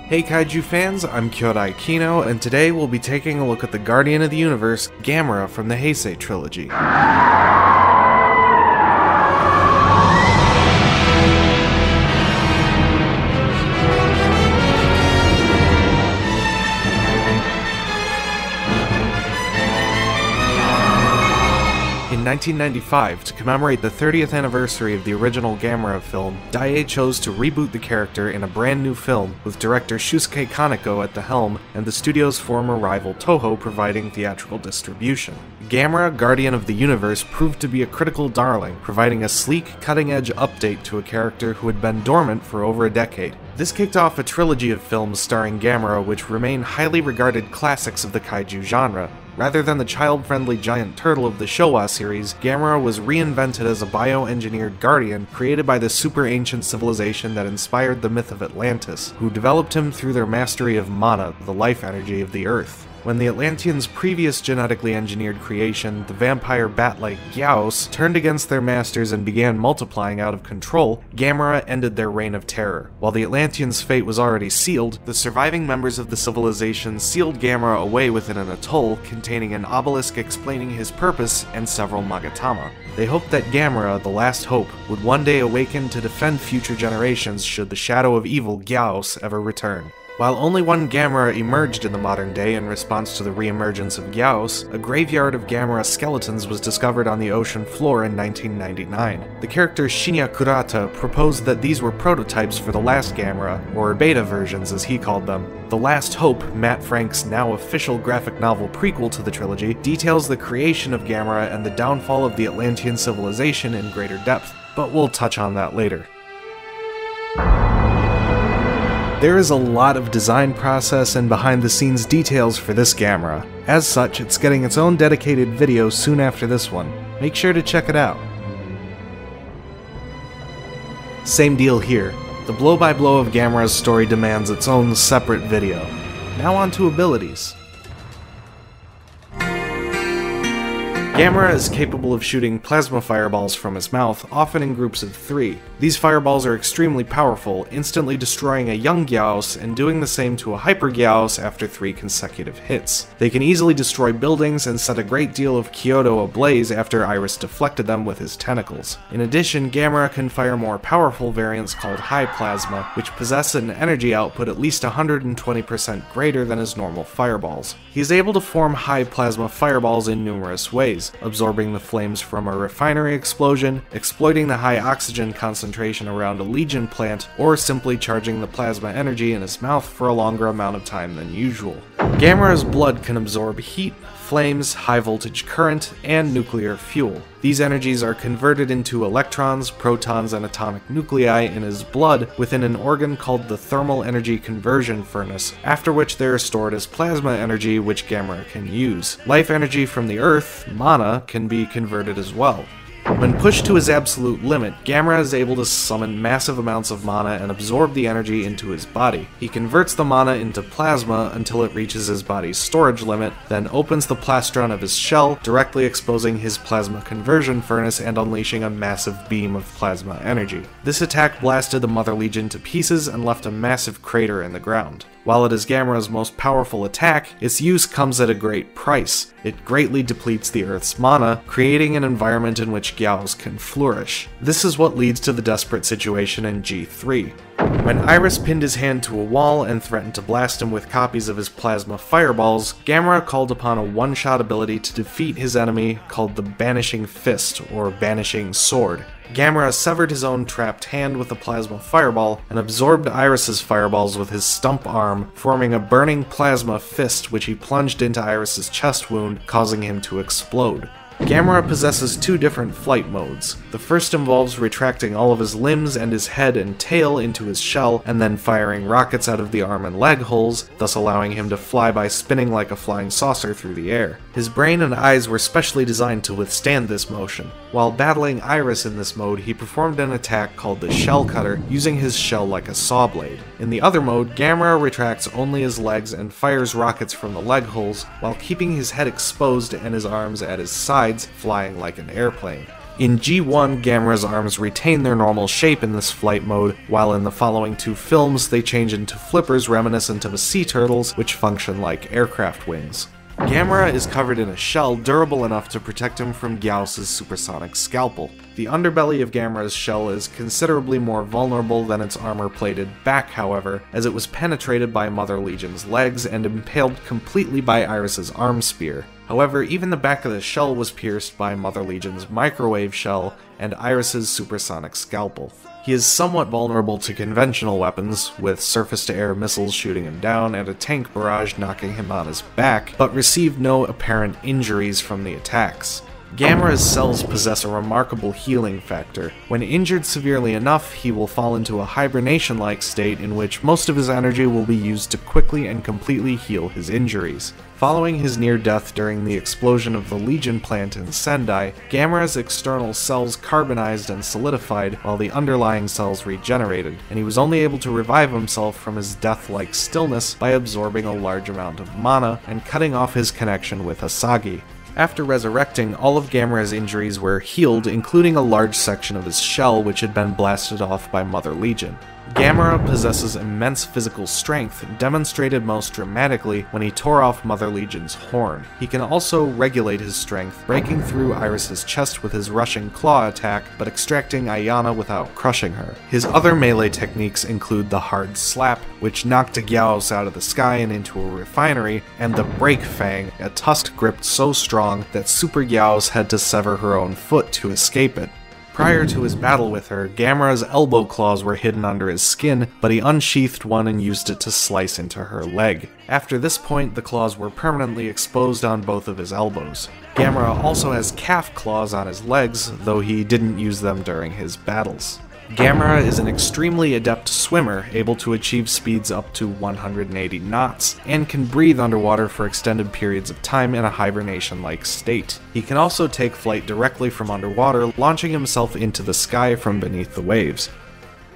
Hey Kaiju fans, I'm Kyodai Kino, and today we'll be taking a look at the Guardian of the Universe, Gamera from the Heisei Trilogy. In 1995, to commemorate the 30th anniversary of the original Gamera film, Daiei chose to reboot the character in a brand new film, with director Shusuke Kaneko at the helm and the studio's former rival Toho providing theatrical distribution. Gamera, Guardian of the Universe proved to be a critical darling, providing a sleek, cutting-edge update to a character who had been dormant for over a decade. This kicked off a trilogy of films starring Gamera which remain highly regarded classics of the kaiju genre. Rather than the child-friendly giant turtle of the Showa series, Gamera was reinvented as a bioengineered guardian created by the super-ancient civilization that inspired the myth of Atlantis, who developed him through their mastery of mana, the life energy of the earth. When the Atlanteans' previous genetically engineered creation, the vampire bat-like Gyaos, turned against their masters and began multiplying out of control, Gamera ended their reign of terror. While the Atlanteans' fate was already sealed, the surviving members of the civilization sealed Gamera away within an atoll containing an obelisk explaining his purpose and several magatama. They hoped that Gamera, the last hope, would one day awaken to defend future generations should the shadow of evil Gyaos ever return. While only one Gamera emerged in the modern day in response to the re-emergence of Gyaos, a graveyard of Gamera skeletons was discovered on the ocean floor in 1999. The character Shinya Kurata proposed that these were prototypes for the last Gamera, or beta versions as he called them. The Last Hope, Matt Frank's now official graphic novel prequel to the trilogy, details the creation of Gamera and the downfall of the Atlantean civilization in greater depth, but we'll touch on that later. There is a lot of design process and behind-the-scenes details for this Gamera. As such, it's getting its own dedicated video soon after this one. Make sure to check it out. Same deal here. The blow-by-blow of Gamera's story demands its own separate video. Now on to abilities. Gamera is capable of shooting plasma fireballs from his mouth, often in groups of 3. These fireballs are extremely powerful, instantly destroying a young Gyaos and doing the same to a Hyper Gyaos after 3 consecutive hits. They can easily destroy buildings and set a great deal of Kyoto ablaze after Iris deflected them with his tentacles. In addition, Gamera can fire more powerful variants called High Plasma, which possess an energy output at least 120% greater than his normal fireballs. He is able to form High Plasma fireballs in numerous ways, absorbing the flames from a refinery explosion, exploiting the high oxygen concentration around a Legion plant, or simply charging the plasma energy in his mouth for a longer amount of time than usual. Gamera's blood can absorb heat, flames, high voltage current, and nuclear fuel. These energies are converted into electrons, protons, and atomic nuclei in his blood within an organ called the thermal energy conversion furnace, after which they are stored as plasma energy which Gamera can use. Life energy from the earth, mana, can be converted as well. When pushed to his absolute limit, Gamera is able to summon massive amounts of mana and absorb the energy into his body. He converts the mana into plasma until it reaches his body's storage limit, then opens the plastron of his shell, directly exposing his plasma conversion furnace and unleashing a massive beam of plasma energy. This attack blasted the Mother Legion to pieces and left a massive crater in the ground. While it is Gamera's most powerful attack, its use comes at a great price. It greatly depletes the Earth's mana, creating an environment in which Gyaos can flourish. This is what leads to the desperate situation in G3. When Iris pinned his hand to a wall and threatened to blast him with copies of his plasma fireballs, Gamera called upon a one-shot ability to defeat his enemy called the Banishing Fist, or Banishing Sword. Gamera severed his own trapped hand with a plasma fireball and absorbed Iris's fireballs with his stump arm, forming a burning plasma fist which he plunged into Iris's chest wound, causing him to explode. Gamera possesses 2 different flight modes. The first involves retracting all of his limbs and his head and tail into his shell, and then firing rockets out of the arm and leg holes, thus allowing him to fly by spinning like a flying saucer through the air. His brain and eyes were specially designed to withstand this motion. While battling Iris in this mode, he performed an attack called the Shell Cutter, using his shell like a saw blade. In the other mode, Gamera retracts only his legs and fires rockets from the leg holes, while keeping his head exposed and his arms at his sides, flying like an airplane. In G1, Gamera's arms retain their normal shape in this flight mode, while in the following two films they change into flippers reminiscent of a sea turtle's, which function like aircraft wings. Gamera is covered in a shell durable enough to protect him from Gyaos's supersonic scalpel. The underbelly of Gamera's shell is considerably more vulnerable than its armor-plated back, however, as it was penetrated by Mother Legion's legs and impaled completely by Iris's arm spear. However, even the back of the shell was pierced by Mother Legion's microwave shell and Iris's supersonic scalpel. He is somewhat vulnerable to conventional weapons, with surface-to-air missiles shooting him down and a tank barrage knocking him on his back, but received no apparent injuries from the attacks. Gamera's cells possess a remarkable healing factor. When injured severely enough, he will fall into a hibernation-like state in which most of his energy will be used to quickly and completely heal his injuries. Following his near-death during the explosion of the Legion plant in Sendai, Gamera's external cells carbonized and solidified while the underlying cells regenerated, and he was only able to revive himself from his death-like stillness by absorbing a large amount of mana and cutting off his connection with Asagi. After resurrecting, all of Gamera's injuries were healed, including a large section of his shell which had been blasted off by Mother Legion. Gamera possesses immense physical strength, demonstrated most dramatically when he tore off Mother Legion's horn. He can also regulate his strength, breaking through Iris's chest with his rushing claw attack, but extracting Ayana without crushing her. His other melee techniques include the hard slap, which knocked Gyaos out of the sky and into a refinery, and the break fang, a tusk gripped so strong that Super Gyaos had to sever her own foot to escape it. Prior to his battle with her, Gamera's elbow claws were hidden under his skin, but he unsheathed one and used it to slice into her leg. After this point, the claws were permanently exposed on both of his elbows. Gamera also has calf claws on his legs, though he didn't use them during his battles. Gamera is an extremely adept swimmer, able to achieve speeds up to 180 knots, and can breathe underwater for extended periods of time in a hibernation-like state. He can also take flight directly from underwater, launching himself into the sky from beneath the waves.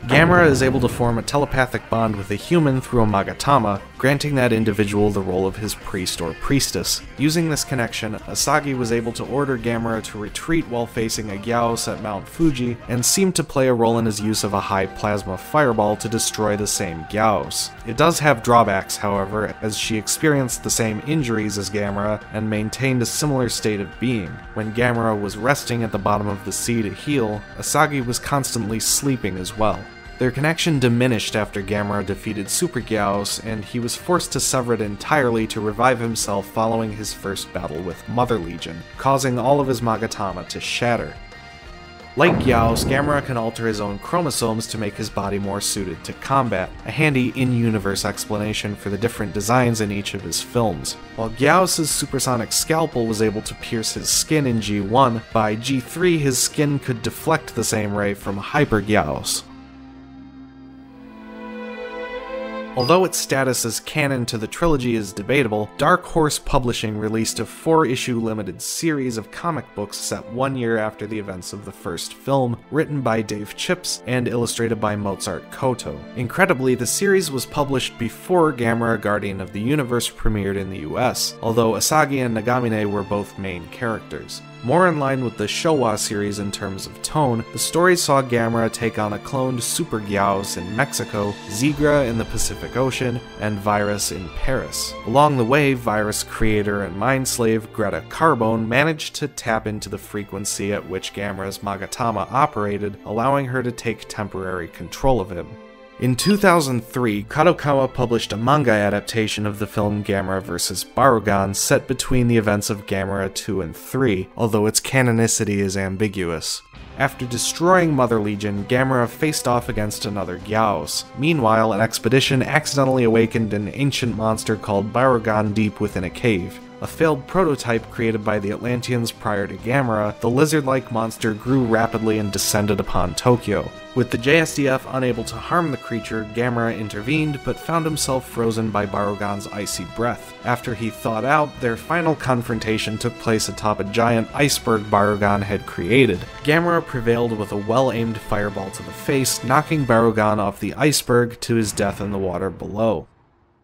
Gamera is able to form a telepathic bond with a human through a Magatama, granting that individual the role of his priest or priestess. Using this connection, Asagi was able to order Gamera to retreat while facing a Gyaos at Mount Fuji, and seemed to play a role in his use of a high plasma fireball to destroy the same Gyaos. It does have drawbacks, however, as she experienced the same injuries as Gamera and maintained a similar state of being. When Gamera was resting at the bottom of the sea to heal, Asagi was constantly sleeping as well. Their connection diminished after Gamera defeated Super Gyaos, and he was forced to sever it entirely to revive himself following his first battle with Mother Legion, causing all of his Magatama to shatter. Like Gyaos, Gamera can alter his own chromosomes to make his body more suited to combat, a handy in-universe explanation for the different designs in each of his films. While Gyaos' supersonic scalpel was able to pierce his skin in G1, by G3 his skin could deflect the same ray from Hyper Gyaos. Although its status as canon to the trilogy is debatable, Dark Horse Publishing released a 4-issue limited series of comic books set 1 year after the events of the first film, written by Dave Chipps and illustrated by Mozart Koto. Incredibly, the series was published before Gamera Guardian of the Universe premiered in the US, although Asagi and Nagamine were both main characters. More in line with the Showa series in terms of tone, the story saw Gamera take on a cloned Super Gyaos in Mexico, Zigra in the Pacific Ocean, and Virus in Paris. Along the way, Virus creator and mind slave Greta Carbone managed to tap into the frequency at which Gamera's Magatama operated, allowing her to take temporary control of him. In 2003, Kadokawa published a manga adaptation of the film Gamera vs. Barugan set between the events of Gamera 2 and 3, although its canonicity is ambiguous. After destroying Mother Legion, Gamera faced off against another Gyaos. Meanwhile, an expedition accidentally awakened an ancient monster called Barugan deep within a cave. A failed prototype created by the Atlanteans prior to Gamera, the lizard-like monster grew rapidly and descended upon Tokyo. With the JSDF unable to harm the creature, Gamera intervened, but found himself frozen by Barugan's icy breath. After he thawed out, their final confrontation took place atop a giant iceberg Barugan had created. Gamera prevailed with a well-aimed fireball to the face, knocking Barugan off the iceberg to his death in the water below.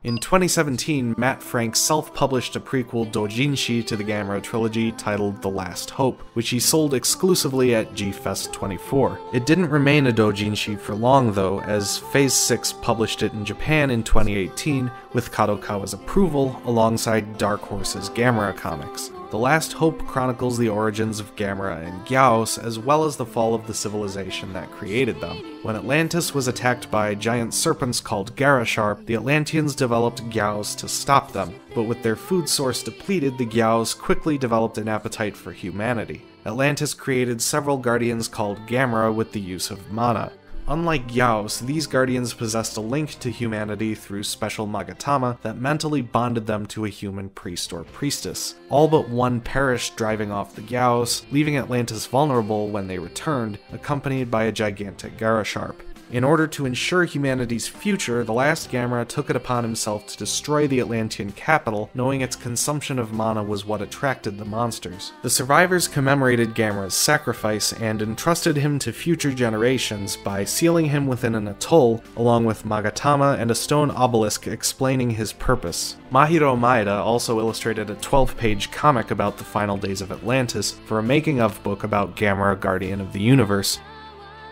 In 2017, Matt Frank self-published a prequel doujinshi to the Gamera Trilogy titled The Last Hope, which he sold exclusively at G-Fest 24. It didn't remain a doujinshi for long though, as Phase 6 published it in Japan in 2018 with Kadokawa's approval alongside Dark Horse's Gamera comics. The Last Hope chronicles the origins of Gamera and Gyaos, as well as the fall of the civilization that created them. When Atlantis was attacked by giant serpents called Garasharp, the Atlanteans developed Gyaos to stop them, but with their food source depleted, the Gyaos quickly developed an appetite for humanity. Atlantis created several guardians called Gamera with the use of mana. Unlike Gyaos, these guardians possessed a link to humanity through special magatama that mentally bonded them to a human priest or priestess. All but one perished driving off the Gyaos, leaving Atlantis vulnerable when they returned, accompanied by a gigantic Garasharp. In order to ensure humanity's future, the last Gamera took it upon himself to destroy the Atlantean capital, knowing its consumption of mana was what attracted the monsters. The survivors commemorated Gamera's sacrifice and entrusted him to future generations by sealing him within an atoll, along with magatama and a stone obelisk explaining his purpose. Mahiro Maeda also illustrated a 12-page comic about the final days of Atlantis for a making-of book about Gamera, Guardian of the Universe.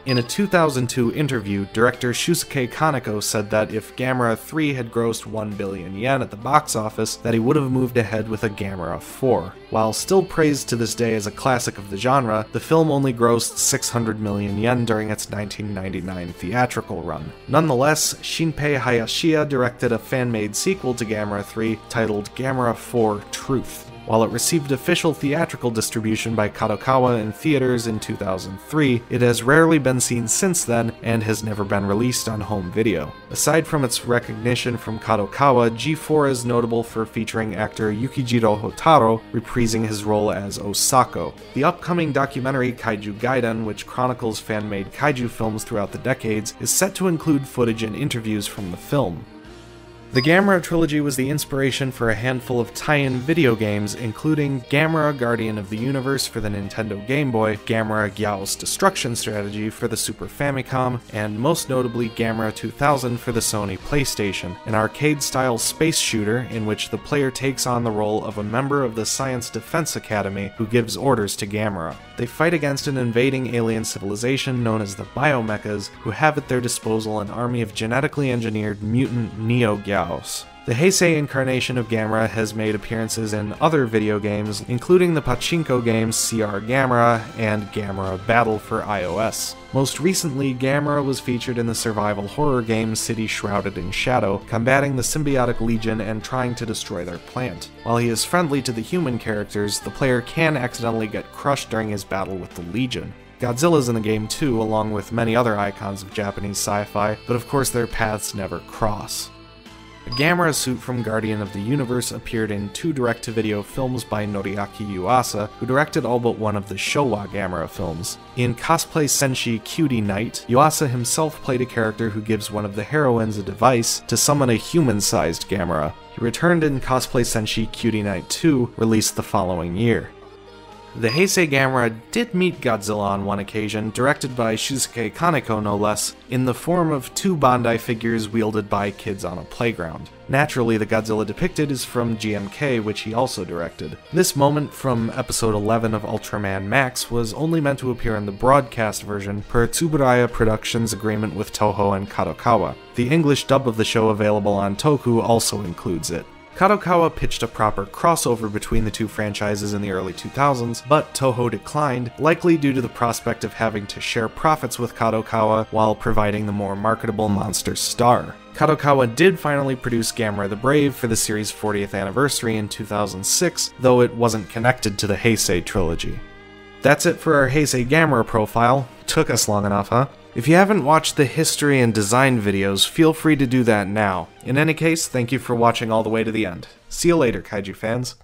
In a 2002 interview, director Shusuke Kaneko said that if Gamera 3 had grossed 1 billion yen at the box office, that he would have moved ahead with a Gamera 4. While still praised to this day as a classic of the genre, the film only grossed 600 million yen during its 1999 theatrical run. Nonetheless, Shinpei Hayashiya directed a fan-made sequel to Gamera 3 titled Gamera 4 Truth. While it received official theatrical distribution by Kadokawa in theaters in 2003, it has rarely been seen since then and has never been released on home video. Aside from its recognition from Kadokawa, G4 is notable for featuring actor Yukijiro Hotaro reprising his role as Osako. The upcoming documentary Kaiju Gaiden, which chronicles fan-made kaiju films throughout the decades, is set to include footage and interviews from the film. The Gamera Trilogy was the inspiration for a handful of tie-in video games, including Gamera Guardian of the Universe for the Nintendo Game Boy, Gamera Gyaos Destruction Strategy for the Super Famicom, and most notably Gamera 2000 for the Sony PlayStation, an arcade-style space shooter in which the player takes on the role of a member of the Science Defense Academy who gives orders to Gamera. They fight against an invading alien civilization known as the Biomechas, who have at their disposal an army of genetically engineered mutant Neo-Gyaos. The Heisei incarnation of Gamera has made appearances in other video games, including the pachinko games CR Gamera and Gamera Battle for iOS. Most recently, Gamera was featured in the survival horror game City Shrouded in Shadow, combating the symbiotic legion and trying to destroy their plant. While he is friendly to the human characters, the player can accidentally get crushed during his battle with the legion. Godzilla's in the game too, along with many other icons of Japanese sci-fi, but of course their paths never cross. A Gamera suit from Guardian of the Universe appeared in 2 direct-to-video films by Noriaki Yuasa, who directed all but one of the Showa Gamera films. In Cosplay Senshi Cutie Night, Yuasa himself played a character who gives one of the heroines a device to summon a human-sized Gamera. He returned in Cosplay Senshi Cutie Night 2, released the following year. The Heisei Gamera did meet Godzilla on one occasion, directed by Shusuke Kaneko no less, in the form of 2 Bandai figures wielded by kids on a playground. Naturally, the Godzilla depicted is from GMK, which he also directed. This moment from episode 11 of Ultraman Max was only meant to appear in the broadcast version per Tsuburaya Productions' agreement with Toho and Kadokawa. The English dub of the show available on Toku also includes it. Kadokawa pitched a proper crossover between the 2 franchises in the early 2000s, but Toho declined, likely due to the prospect of having to share profits with Kadokawa while providing the more marketable monster star. Kadokawa did finally produce Gamera the Brave for the series' 40th anniversary in 2006, though it wasn't connected to the Heisei Trilogy. That's it for our Heisei Gamera profile. Took us long enough, huh? If you haven't watched the history and design videos, feel free to do that now. In any case, thank you for watching all the way to the end. See you later, Kaiju fans.